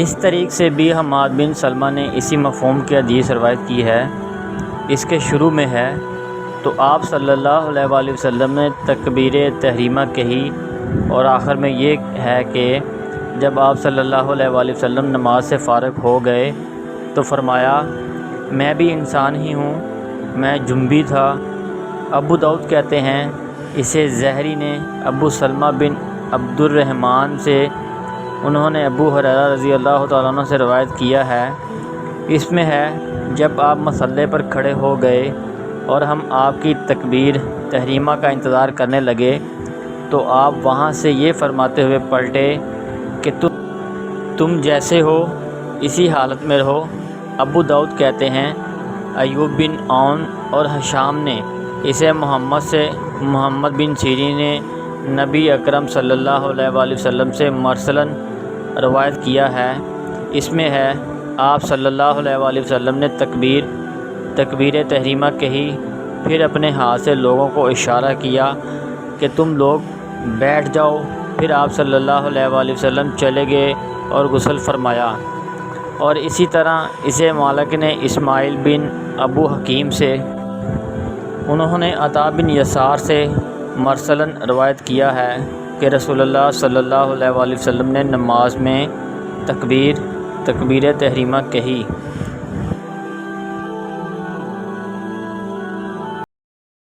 اس طریق سے بھی حماد بن سلمہ نے اسی مفہوم کی حدیث روایت کی ہے۔ اس کے شروع میں ہے تو آپ صلی اللہ علیہ وآلہ وسلم نے تکبیر تحریمہ کہی، اور آخر میں یہ ہے کہ جب آپ صلی اللہ علیہ وآلہ وسلم نماز سے فارغ ہو گئے تو فرمایا میں بھی انسان ہی ہوں، میں جنبی تھا۔ ابو داؤد کہتے ہیں اسے زہری نے ابو سلمہ بن عبد الرحمن سے، انہوں نے ابو ہریرہ رضی اللہ تعالیٰ عنہ سے روایت کیا ہے۔ اس میں ہے جب آپ مصلی پر کھڑے ہو گئے اور ہم آپ کی تکبیر تحریمہ کا انتظار کرنے لگے تو آپ وہاں سے یہ فرماتے ہوئے پلٹے کہ تم جیسے ہو اسی حالت میں رہو۔ ابو داؤد کہتے ہیں ایوب بن عون اور ہشام نے اسے محمد بن سیرین نے نبی اکرم صلی اللہ علیہ وآلہ وسلم سے مرسلاً روایت کیا ہے۔ اس میں ہے آپ صلی اللہ علیہ وآلہ وسلم نے تکبیر تحریمہ کہی، پھر اپنے ہاتھ سے لوگوں کو اشارہ کیا کہ تم لوگ بیٹھ جاؤ، پھر آپ صلی اللہ علیہ وآلہ وسلم چلے گئے اور غسل فرمایا۔ اور اسی طرح اسے مالک نے اسماعیل بن ابو حکیم سے، انہوں نے عطا بن یسار سے مرسلاً روایت کیا ہے کہ رسول اللہ صلی اللہ علیہ وآلہ وسلم نے نماز میں تکبیر تحریمہ کہی۔